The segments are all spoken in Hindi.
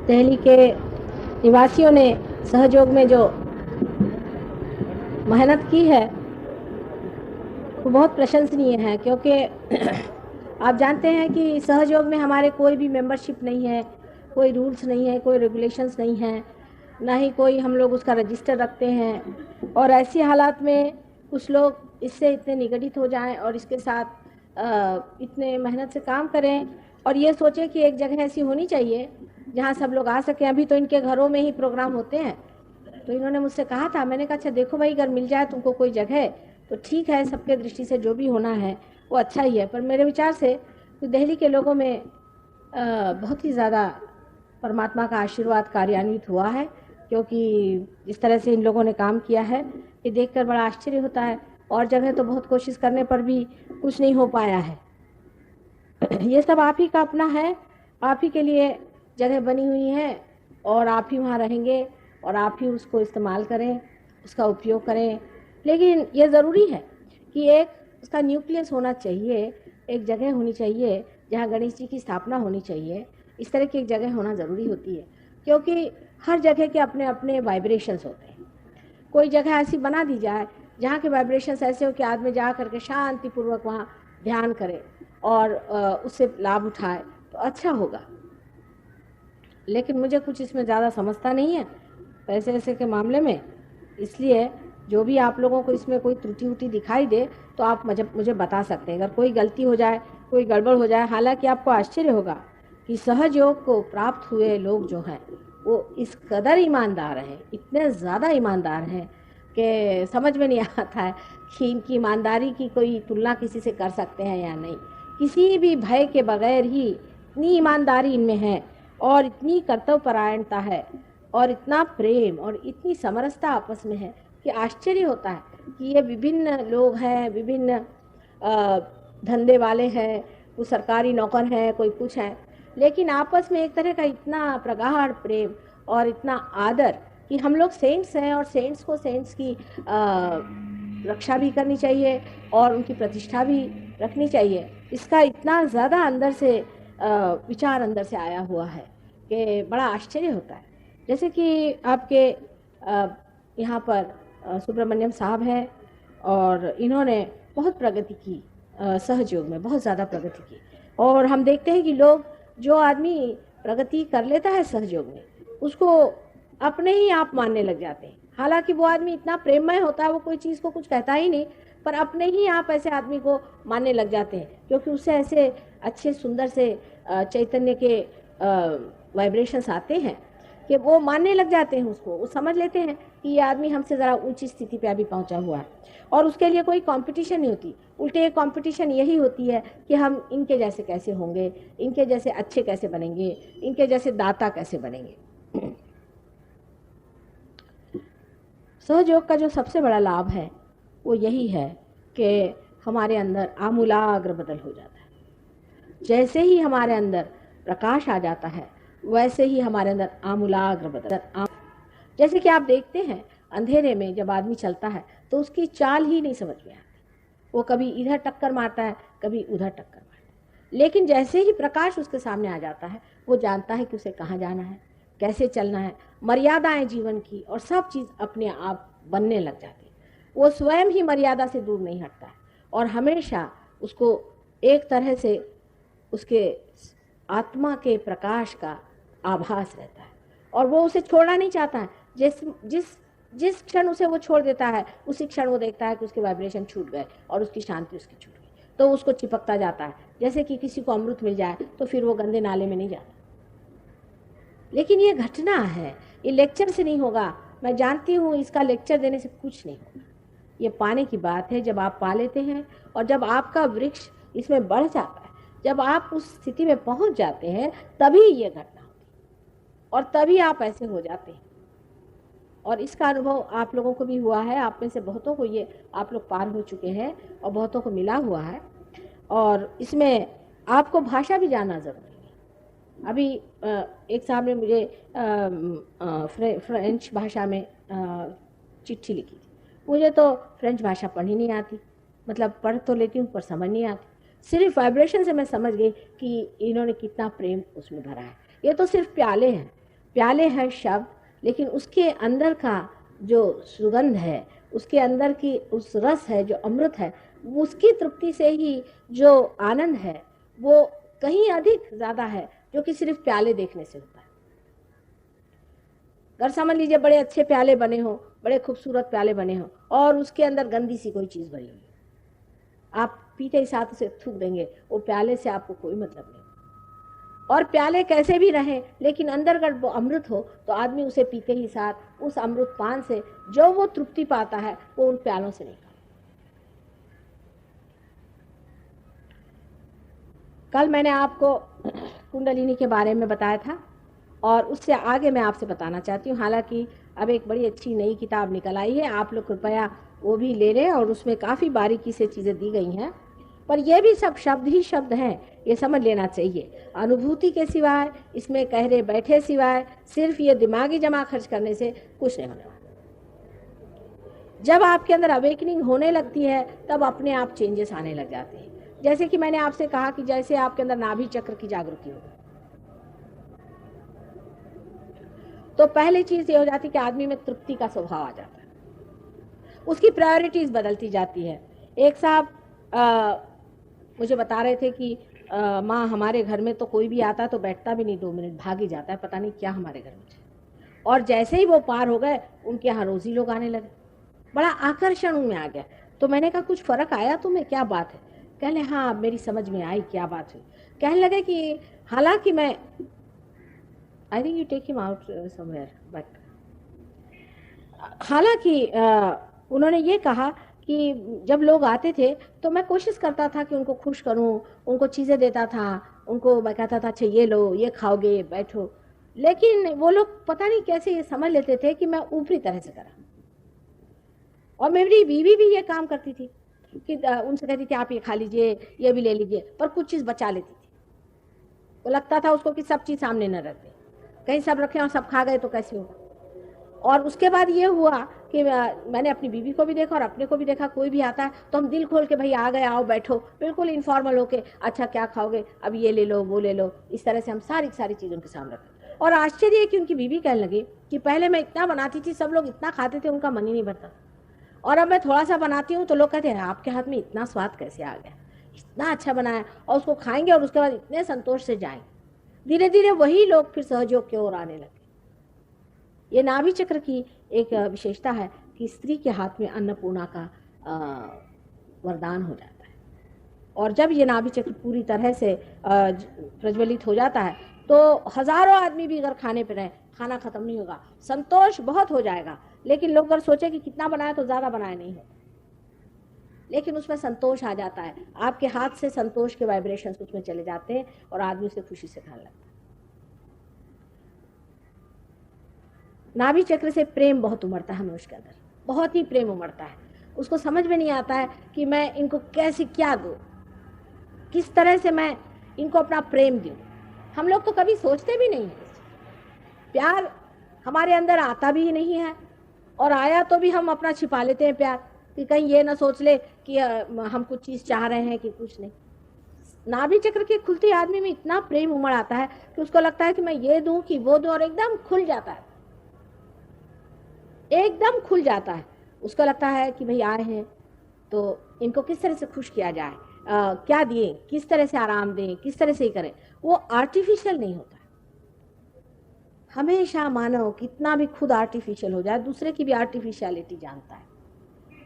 दिल्ली के निवासियों ने सहयोग में जो मेहनत की है वो बहुत प्रशंसनीय है, क्योंकि आप जानते हैं कि सहयोग में हमारे कोई भी मेंबरशिप नहीं है, कोई रूल्स नहीं है, कोई रेगुलेशंस नहीं है, ना ही कोई हम लोग उसका रजिस्टर रखते हैं। और ऐसी हालात में कुछ लोग इससे इतने निगडित हो जाएं और इसके साथ इतने मेहनत से काम करें और ये सोचें कि एक जगह ऐसी होनी चाहिए जहां सब लोग आ सकें। अभी तो इनके घरों में ही प्रोग्राम होते हैं, तो इन्होंने मुझसे कहा था, मैंने कहा अच्छा देखो भाई, अगर मिल जाए तुमको कोई जगह तो ठीक है, सबके दृष्टि से जो भी होना है वो अच्छा ही है। पर मेरे विचार से तो दिल्ली के लोगों में बहुत ही ज़्यादा परमात्मा का आशीर्वाद कार्यान्वित हुआ है, क्योंकि जिस तरह से इन लोगों ने काम किया है ये देखकर बड़ा आश्चर्य होता है। और जगह तो बहुत कोशिश करने पर भी कुछ नहीं हो पाया है। ये सब आप ही का अपना है, आप ही के लिए जगह बनी हुई है और आप ही वहाँ रहेंगे और आप ही उसको इस्तेमाल करें, उसका उपयोग करें। लेकिन ये ज़रूरी है कि एक उसका न्यूक्लियस होना चाहिए, एक जगह होनी चाहिए जहाँ गणेश जी की स्थापना होनी चाहिए। इस तरह की एक जगह होना ज़रूरी होती है, क्योंकि हर जगह के अपने अपने वाइब्रेशंस होते हैं। कोई जगह ऐसी बना दी जाए जहाँ के वाइब्रेशंस ऐसे हो कि आदमी जा करके शांतिपूर्वक वहाँ ध्यान करे और उससे लाभ उठाए तो अच्छा होगा। लेकिन मुझे कुछ इसमें ज़्यादा समझता नहीं है पैसे वैसे के मामले में, इसलिए जो भी आप लोगों को इसमें कोई त्रुटि उटी दिखाई दे तो आप मुझे बता सकते हैं। अगर कोई गलती हो जाए, कोई गड़बड़ हो जाए, हालांकि आपको आश्चर्य होगा कि सहयोग को प्राप्त हुए लोग जो हैं वो इस कदर ईमानदार हैं, इतने ज़्यादा ईमानदार हैं कि समझ में नहीं आता है कि इनकी ईमानदारी की कोई तुलना किसी से कर सकते हैं या नहीं। किसी भी भय के बगैर ही इतनी ईमानदारी इनमें है और इतनी कर्तव्यपरायणता है और इतना प्रेम और इतनी समरसता आपस में है कि आश्चर्य होता है कि ये विभिन्न लोग हैं, विभिन्न धंधे वाले हैं, कोई सरकारी नौकर हैं, कोई कुछ है, लेकिन आपस में एक तरह का इतना प्रगाढ़ प्रेम और इतना आदर कि हम लोग सेंट्स हैं और सेंट्स को सेंट्स की रक्षा भी करनी चाहिए और उनकी प्रतिष्ठा भी रखनी चाहिए। इसका इतना ज़्यादा अंदर से विचार अंदर से आया हुआ है कि बड़ा आश्चर्य होता है। जैसे कि आपके यहाँ पर सुब्रमण्यम साहब हैं और इन्होंने बहुत प्रगति की, सहयोग में बहुत ज़्यादा प्रगति की। और हम देखते हैं कि लोग, जो आदमी प्रगति कर लेता है सहयोग में, उसको अपने ही आप मानने लग जाते हैं। हालांकि वो आदमी इतना प्रेममय होता है, वो कोई चीज़ को कुछ कहता ही नहीं, पर अपने ही आप ऐसे आदमी को मानने लग जाते हैं, क्योंकि उससे ऐसे अच्छे सुंदर से चैतन्य के वाइब्रेशंस आते हैं कि वो मानने लग जाते हैं उसको। वो समझ लेते हैं कि ये आदमी हमसे ज़रा ऊंची स्थिति पे अभी पहुंचा हुआ है और उसके लिए कोई कंपटीशन नहीं होती। उल्टे कंपटीशन यही होती है कि हम इनके जैसे कैसे होंगे, इनके जैसे अच्छे कैसे बनेंगे, इनके जैसे दाता कैसे बनेंगे। सहयोग का जो सबसे बड़ा लाभ है वो यही है कि हमारे अंदर आमूलाग्र बदल हो जाता है। जैसे ही हमारे अंदर प्रकाश आ जाता है वैसे ही हमारे अंदर आमूलाग्र बदल। जैसे कि आप देखते हैं अंधेरे में जब आदमी चलता है तो उसकी चाल ही नहीं समझ में आती, वो कभी इधर टक्कर मारता है, कभी उधर टक्कर मारता है। लेकिन जैसे ही प्रकाश उसके सामने आ जाता है वो जानता है कि उसे कहाँ जाना है, कैसे चलना है, मर्यादाएं जीवन की और सब चीज़ अपने आप बनने लग जाती है। वो स्वयं ही मर्यादा से दूर नहीं हटता है और हमेशा उसको एक तरह से उसके आत्मा के प्रकाश का आभास रहता है और वो उसे छोड़ना नहीं चाहता है। जिस जिस जिस क्षण उसे वो छोड़ देता है उसी क्षण वो देखता है कि उसके वाइब्रेशन छूट गए और उसकी शांति उसकी छूट गई, तो उसको चिपकता जाता है। जैसे कि किसी को अमृत मिल जाए तो फिर वो गंदे नाले में नहीं जाता। लेकिन ये घटना है, ये लेक्चर से नहीं होगा। मैं जानती हूँ इसका लेक्चर देने से कुछ नहीं होगा। ये पाने की बात है, जब आप पा लेते हैं और जब आपका वृक्ष इसमें बढ़ जाता है, जब आप उस स्थिति में पहुंच जाते हैं, तभी ये घटना होती है और तभी आप ऐसे हो जाते हैं। और इसका अनुभव आप लोगों को भी हुआ है, आप में से बहुतों को ये आप लोग पार हो चुके हैं और बहुतों को मिला हुआ है। और इसमें आपको भाषा भी जानना ज़रूरी है। अभी एक साहब ने मुझे फ्रेंच भाषा में चिट्ठी लिखी थी। मुझे तो फ्रेंच भाषा पढ़नी नहीं आती, मतलब पढ़ तो लेती हूँ पर समझ नहीं आती। सिर्फ वाइब्रेशन से मैं समझ गई कि इन्होंने कितना प्रेम उसमें भरा है। ये तो सिर्फ प्याले हैं, प्याले है शब्द, लेकिन उसके अंदर का जो सुगंध है, उसके अंदर की उस रस है जो अमृत है, उसकी तृप्ति से ही जो आनंद है वो कहीं अधिक ज़्यादा है, जो कि सिर्फ प्याले देखने से होता है। अगर समझ लीजिए बड़े अच्छे प्याले बने हो, बड़े खूबसूरत प्याले बने हो, और उसके अंदर गंदी सी कोई चीज़ भरी हुई, आप पीते ही साथ उसे थूक देंगे, वो प्याले से आपको कोई मतलब नहीं। और प्याले कैसे भी रहें, लेकिन अंदर अगर वो अमृत हो तो आदमी उसे पीते ही साथ उस अमृत पान से जो वो तृप्ति पाता है वो उन प्यालों से नहीं पाता। कल मैंने आपको कुंडलिनी के बारे में बताया था, और उससे आगे मैं आपसे बताना चाहती हूँ। हालांकि अब एक बड़ी अच्छी नई किताब निकल आई है, आप लोग कृपया वो भी ले लें, और उसमें काफ़ी बारीकी से चीज़ें दी गई हैं, पर ये भी सब शब्द ही शब्द हैं, ये समझ लेना चाहिए। अनुभूति के सिवाय, इसमें कह रहे बैठे सिवाय, सिर्फ ये दिमागी जमा खर्च करने से कुछ नहीं होने वाला। जब आपके अंदर अवेकनिंग होने लगती है तब अपने आप चेंजेस आने लग जाते हैं। जैसे कि मैंने आपसे कहा कि जैसे आपके अंदर नाभि चक्र की जागृति हो, तो पहली चीज ये हो जाती है कि आदमी में तृप्ति का स्वभाव आ जाता है, उसकी प्रायोरिटीज बदलती जाती है। एक साहब मुझे बता रहे थे कि माँ हमारे घर में तो कोई भी आता तो बैठता भी नहीं, 2 मिनट भाग ही जाता है, पता नहीं क्या हमारे घर में। और जैसे ही वो पार हो गए उनके यहाँ रोजी लोग आने लगे, बड़ा आकर्षण उनमें आ गया। तो मैंने कहा कुछ फर्क आया तुम्हें, क्या बात है? कहने हाँ मेरी समझ में आई क्या बात हुई। कहने लगे कि हालांकि मैं I think you take him out somewhere, but हालांकि उन्होंने ये कहा कि जब लोग आते थे तो मैं कोशिश करता था कि उनको खुश करूं, उनको चीज़ें देता था, उनको मैं कहता था अच्छा ये लो, ये खाओगे, बैठो, लेकिन वो लोग पता नहीं कैसे ये समझ लेते थे कि मैं ऊपरी तरह से करा। और मेरी बीवी भी ये काम करती थी कि उनसे कहती थी आप ये खा लीजिए, ये भी ले लीजिए, पर कुछ चीज़ बचा लेती थी। वो लगता था उसको कि सब चीज़ सामने न रख दे, कहीं सब रखे और सब खा गए तो कैसे होगा। और उसके बाद ये हुआ कि मैंने अपनी बीवी को भी देखा और अपने को भी देखा, कोई भी आता है तो हम दिल खोल के भाई आ गए, आओ बैठो, बिल्कुल इनफॉर्मल होके, अच्छा क्या खाओगे, अब ये ले लो वो ले लो, इस तरह से हम सारी चीज़ उनके सामने रखें। और आश्चर्य है कि उनकी बीवी कहने लगी कि पहले मैं इतना बनाती थी, सब लोग इतना खाते थे, उनका मन ही नहीं भरता, और अब मैं थोड़ा सा बनाती हूँ तो लोग कहते हैं आपके हाथ में इतना स्वाद कैसे आ गया, इतना अच्छा बनाया, और उसको खाएंगे और उसके बाद इतने संतोष से जाएंगे। धीरे धीरे वही लोग फिर सहयोग की ओर आने लगे। ये नाभि चक्र की एक विशेषता है कि स्त्री के हाथ में अन्नपूर्णा का वरदान हो जाता है, और जब ये नाभि चक्र पूरी तरह से प्रज्वलित हो जाता है तो हजारों आदमी भी अगर खाने पे रहे, खाना खत्म नहीं होगा, संतोष बहुत हो जाएगा। लेकिन लोग अगर सोचे कि कितना बनाया तो ज़्यादा बनाया नहीं होता, लेकिन उसमें संतोष आ जाता है, आपके हाथ से संतोष के वाइब्रेशंस उसमें चले जाते हैं और आदमी उसे खुशी से खाने लगता है। नाभि चक्र से प्रेम बहुत उमड़ता है मनुष्य के अंदर, बहुत ही प्रेम उमड़ता है। उसको समझ में नहीं आता है कि मैं इनको कैसे क्या दूँ, किस तरह से मैं इनको अपना प्रेम दूँ। हम लोग तो कभी सोचते भी नहीं हैं, प्यार हमारे अंदर आता भी नहीं है, और आया तो भी हम अपना छिपा लेते हैं प्यार, कि कहीं ये ना सोच ले कि हम कुछ चीज़ चाह रहे हैं कि कुछ नहीं। नाभि चक्र के खुलते आदमी में इतना प्रेम उमड़ आता है कि उसको लगता है कि मैं ये दूं कि वो दूं, और एकदम खुल जाता है, एकदम खुल जाता है। उसको लगता है कि भाई आए हैं तो इनको किस तरह से खुश किया जाए, क्या दिए, किस तरह से आराम दें, किस तरह से ही करें। वो आर्टिफिशियल नहीं होता है। हमेशा मानव कितना भी खुद आर्टिफिशियल हो जाए, दूसरे की भी आर्टिफिशियलिटी जानता है।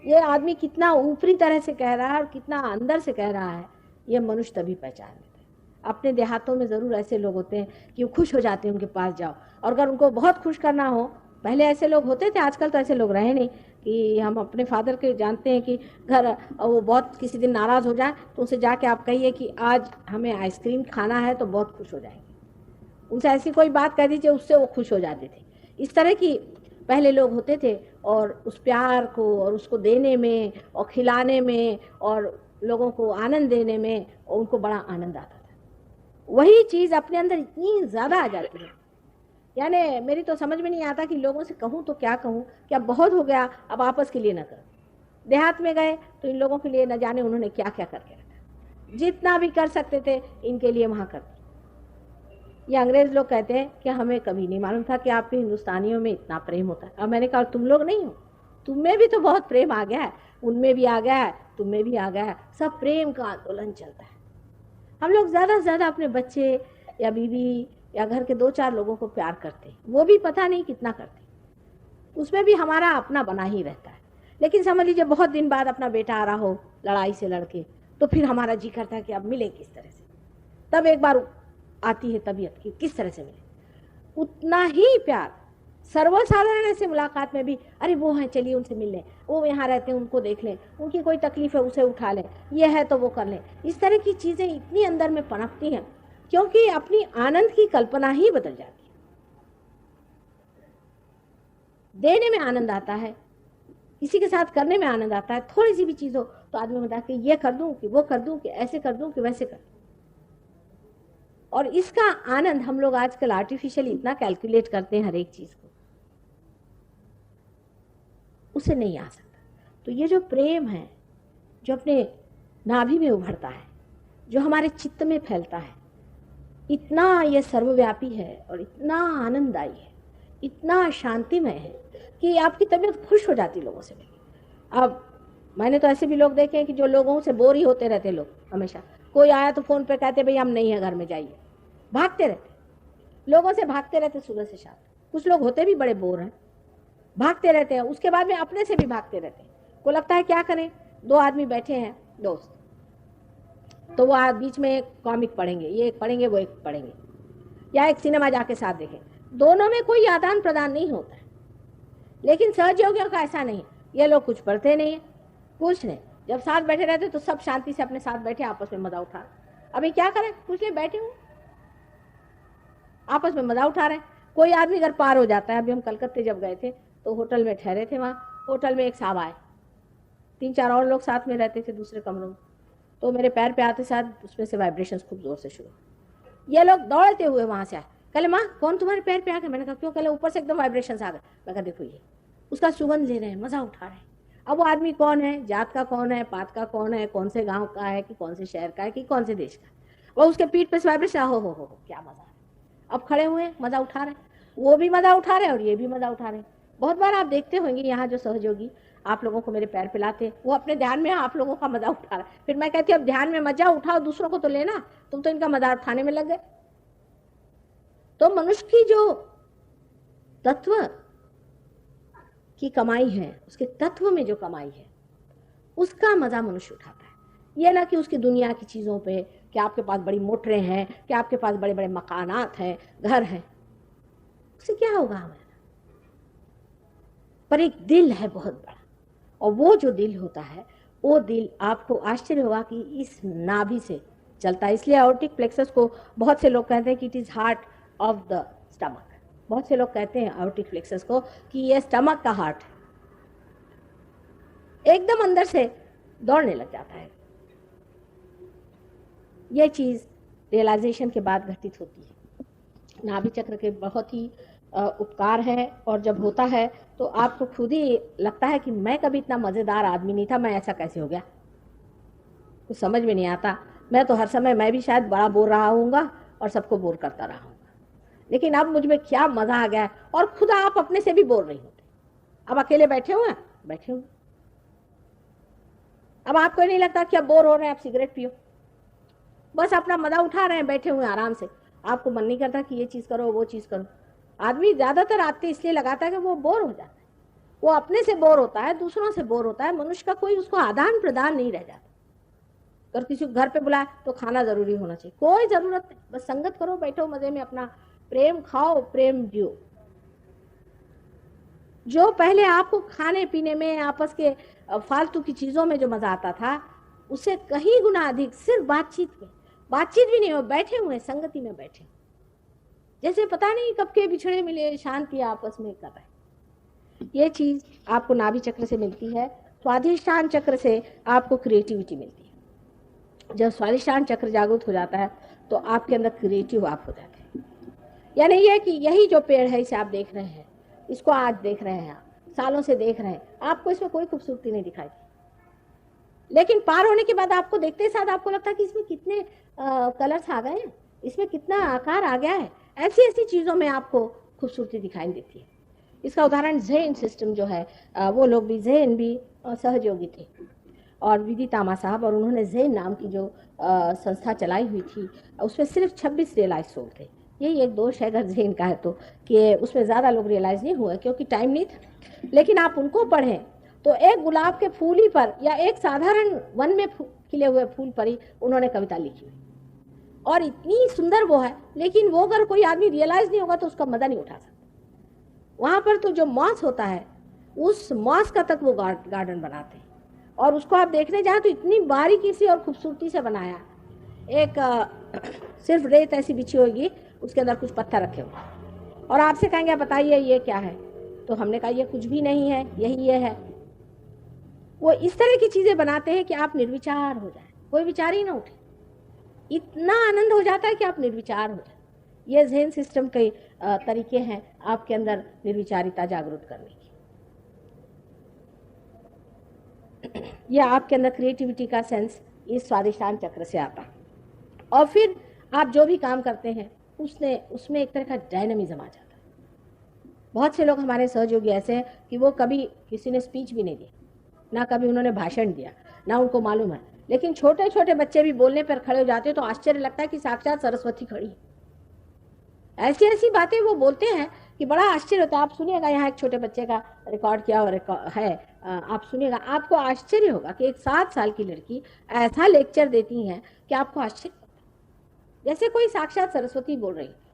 ये आदमी कितना ऊपरी तरह से कह रहा है और कितना अंदर से कह रहा है, ये मनुष्य तभी पहचान लेते हैं। अपने देहातों में ज़रूर ऐसे लोग होते हैं कि वो खुश हो जाते हैं, उनके पास जाओ, और अगर उनको बहुत खुश करना हो, पहले ऐसे लोग होते थे, आजकल तो ऐसे लोग रहे नहीं। कि हम अपने फादर के जानते हैं कि घर वो बहुत किसी दिन नाराज़ हो जाए तो उनसे जाके आप कहिए कि आज हमें आइसक्रीम खाना है, तो बहुत खुश हो जाएंगे। उनसे ऐसी कोई बात कह दीजिए, उससे वो खुश हो जाते थे। इस तरह की पहले लोग होते थे, और उस प्यार को और उसको देने में और खिलाने में और लोगों को आनंद देने में उनको बड़ा आनंद आता था। वही चीज़ अपने अंदर इतनी ज़्यादा आ जाती है, यानी मेरी तो समझ में नहीं आता कि लोगों से कहूँ तो क्या कहूँ, क्या बहुत हो गया, अब आपस के लिए ना करो। देहात में गए तो इन लोगों के लिए न जाने उन्होंने क्या क्या करके रखा, जितना भी कर सकते थे इनके लिए वहाँ करते। ये अंग्रेज लोग कहते हैं कि हमें कभी नहीं मालूम था कि आपके हिंदुस्तानियों में इतना प्रेम होता है। अब मैंने कहा तुम लोग नहीं हो, तुम में भी तो बहुत प्रेम आ गया है, उनमें भी आ गया है, तुम में भी आ गया है, सब प्रेम का आंदोलन चलता है। हम लोग ज़्यादा से ज़्यादा अपने बच्चे या बीवी या घर के 2-4 लोगों को प्यार करते हैं, वो भी पता नहीं कितना करते, उसमें भी हमारा अपना बना ही रहता है। लेकिन समझ लीजिए बहुत दिन बाद अपना बेटा आ रहा हो लड़ाई से लड़के, तो फिर हमारा जी करता है कि अब मिले किस तरह से, तब एक बार आती है तबीयत की किस तरह से मिले। उतना ही प्यार सर्वसाधारण ऐसे मुलाकात में भी, अरे वो हैं चलिए उनसे मिल लें, वो यहाँ रहते हैं उनको देख लें, उनकी कोई तकलीफ है उसे उठा लें, ये है तो वो कर लें। इस तरह की चीज़ें इतनी अंदर में पनपती हैं क्योंकि अपनी आनंद की कल्पना ही बदल जाती है। देने में आनंद आता है, किसी के साथ करने में आनंद आता है, थोड़ी सी भी चीज़ हो तो आदमी बता कि ये कर दूं कि वो कर दूं कि ऐसे कर दूं कि वैसे कर दूं। और इसका आनंद हम लोग आजकल आर्टिफिशियली इतना कैलकुलेट करते हैं हर एक चीज को, उसे नहीं आ सकता। तो ये जो प्रेम है जो अपने नाभि में उभरता है, जो हमारे चित्त में फैलता है, इतना ये सर्वव्यापी है और इतना आनंददायी है, इतना शांतिमय है कि आपकी तबीयत खुश हो जाती लोगों से मिलकर। अब मैंने तो ऐसे भी लोग देखे हैं कि जो लोगों से बोर ही होते रहते लोग, हमेशा कोई आया तो फोन पे कहते भाई हम नहीं है घर में, जाइए, भागते रहते, लोगों से भागते रहते सुबह से शाम। कुछ लोग होते भी बड़े बोर हैं, भागते रहते हैं, उसके बाद में अपने से भी भागते रहते हैं। को लगता है क्या करें, 2 आदमी बैठे हैं दोस्त, तो वो बीच में एक कॉमिक पढ़ेंगे, ये एक पढ़ेंगे वो एक पढ़ेंगे, या एक सिनेमा जाके साथ देखें, दोनों में कोई आदान प्रदान नहीं होता है। लेकिन सहयोगियों का ऐसा नहीं, ये लोग कुछ पढ़ते नहीं है, कुछ नहीं, जब साथ बैठे रहते तो सब शांति से अपने साथ बैठे आपस में मजा उठा। अभी क्या करें, कुछ नहीं, बैठे हूँ आपस में मजा उठा रहे हैं। कोई आदमी अगर पार हो जाता है, अभी हम कलकत्ते जब गए थे तो होटल में ठहरे थे, वहाँ होटल में एक साहब आए, 3-4 और लोग साथ में रहते थे दूसरे कमरों में, तो मेरे पैर पे आते साथ उसमें से वाइब्रेशंस खूब जोर से शुरू। ये लोग दौड़ते हुए वहाँ से आए, कहले माँ कौन तुम्हारे पैर पे आ गए। मैंने कहा क्यों, कहले ऊपर से एकदम वाइब्रेशंस आ गए। मैं कहा देखो ये, उसका सुगंध ले रहे हैं, मजा उठा रहे हैं। अब वो आदमी कौन है, जात का कौन है, पात का कौन है, कौन से गांव का है कि कौन से शहर का है कि कौन से देश का, वो उसके पीठ पे वाइब्रेशन, हो क्या मजा है। अब खड़े हुए मजा उठा रहे हैं, वो भी मजा उठा रहे हैं और ये भी मजा उठा रहे हैं। बहुत बार आप देखते होंगे यहाँ जो सहयोगी आप लोगों को मेरे पैर पे लाते, वो अपने ध्यान में आप लोगों का मजा उठा रहा है। फिर मैं कहती हूँ अब ध्यान में मजा उठाओ, दूसरों को तो लेना, तुम तो इनका मजा उठाने में लग गए। तो मनुष्य की जो तत्व की कमाई है, उसके तत्व में जो कमाई है, उसका मजा मनुष्य उठाता है। ये ना कि उसकी दुनिया की चीजों पे, कि आपके पास बड़ी मोटरें हैं, कि आपके पास बड़े बड़े मकानात हैं, घर हैं, उससे क्या होगा हमारा। पर एक दिल है बहुत बड़ा, और वो जो दिल होता है, वो दिल आपको आश्चर्य होगा कि इस नाभि से चलता है। इसलिए आयोर्टिक प्लेक्सस को बहुत से लोग कहते हैं कि it is heart of the stomach. बहुत से लोग कहते हैं आयोर्टिक प्लेक्सस को कि ये स्टमक का हार्ट है, एकदम अंदर से दौड़ने लग जाता है। ये चीज रियलाइजेशन के बाद घटित होती है। नाभि चक्र के बहुत ही उपकार है, और जब होता है तो आपको खुद ही लगता है कि मैं कभी इतना मजेदार आदमी नहीं था, मैं ऐसा कैसे हो गया, कुछ समझ में नहीं आता। मैं तो हर समय, मैं भी शायद बड़ा बोल रहा हूँगा और सबको बोर करता रहा हूँगा, लेकिन अब मुझ में क्या मजा आ गया है। और खुद आप अपने से भी बोर नहीं होते। अब अकेले बैठे हुए बैठे हुए, अब आपको नहीं लगता कि अब बोर हो रहे हैं, आप सिगरेट पियो, बस अपना मजा उठा रहे हैं बैठे हुए आराम से। आपको मन नहीं करता कि ये चीज करो वो चीज करो। आदमी ज्यादातर आते इसलिए लगाता है कि वो बोर हो जाता है, वो अपने से बोर होता है, दूसरों से बोर होता है। मनुष्य का कोई उसको आदान प्रदान नहीं रह जाता। अगर किसी को घर पे बुलाए तो खाना जरूरी होना चाहिए, कोई जरूरत नहीं, बस संगत करो, बैठो मजे में, अपना प्रेम खाओ, प्रेम जियो। जो पहले आपको खाने पीने में, आपस के फालतू की चीजों में जो मजा आता था, उससे कहीं गुना अधिक सिर्फ बातचीत में, बातचीत भी नहीं हो, बैठे हुए संगति में बैठे, जैसे पता नहीं कब के बिछड़े मिले, शांति आपस में कर रहे। ये चीज आपको नाभि चक्र से मिलती है। स्वाधिष्ठान चक्र से आपको क्रिएटिविटी मिलती है। जब स्वाधिष्ठान चक्र जागृत हो जाता है तो आपके अंदर क्रिएटिव आप हो जाते हैं। यानी ये कि यही जो पेड़ है इसे आप देख रहे हैं, इसको आज देख रहे हैं, आप सालों से देख रहे हैं, आपको इसमें कोई खूबसूरती नहीं दिखाई दी, लेकिन पार होने के बाद आपको देखते साथ आपको लगता है कि इसमें कितने कलर्स आ गए हैं, इसमें कितना आकार आ गया है। ऐसी ऐसी चीज़ों में आपको खूबसूरती दिखाई देती है। इसका उदाहरण ज़ेन सिस्टम जो है, वो लोग भी ज़ेन भी सहयोगी थे, और विधि तामा साहब, और उन्होंने ज़ेन नाम की जो संस्था चलाई हुई थी, उसमें सिर्फ 26 रियलाइज सोल थे। यही एक दोष है अगर ज़ेन का है तो, कि उसमें ज़्यादा लोग रियलाइज़ नहीं हुए क्योंकि टाइम नहीं था। लेकिन आप उनको पढ़ें तो एक गुलाब के फूल ही पर या एक साधारण वन में खिले हुए फूल पर ही उन्होंने कविता लिखी हुई, और इतनी सुंदर वो है। लेकिन वो अगर कोई आदमी रियलाइज़ नहीं होगा तो उसका मजा नहीं उठा सकता। वहाँ पर तो जो मॉस होता है, उस मॉस का तक वो गार्डन बनाते हैं, और उसको आप देखने जाए तो इतनी बारीकी से और खूबसूरती से बनाया। एक सिर्फ रेत ऐसी बिछी होगी, उसके अंदर कुछ पत्थर रखे हुए, और आपसे कहेंगे बताइए ये क्या है, तो हमने कहा ये कुछ भी नहीं है, यही ये है। वो इस तरह की चीज़ें बनाते हैं कि आप निर्विचार हो जाए, कोई विचार ही ना उठे। इतना आनंद हो जाता है कि आप निर्विचार हो जाए। ये ज़ेन सिस्टम के तरीके हैं आपके अंदर निर्विचारिता जागरूक करने की। यह आपके अंदर क्रिएटिविटी का सेंस इस स्वादिष्टान चक्र से आता है, और फिर आप जो भी काम करते हैं उसमें एक तरह का डायनामिज्म आ जाता है। बहुत से लोग हमारे सहयोगी ऐसे हैं कि वो कभी किसी ने स्पीच भी नहीं दी, ना कभी उन्होंने भाषण दिया, ना उनको मालूम है, लेकिन छोटे छोटे बच्चे भी बोलने पर खड़े हो जाते हैं तो आश्चर्य लगता है कि साक्षात सरस्वती खड़ी है। ऐसी ऐसी बातें वो बोलते हैं कि बड़ा आश्चर्य होता है। आप सुनिएगा, यहाँ एक छोटे बच्चे का रिकॉर्ड किया है, आप सुनिएगा, आपको आश्चर्य होगा कि एक 7 साल की लड़की ऐसा लेक्चर देती है कि आपको आश्चर्य, जैसे कोई साक्षात सरस्वती बोल रही है।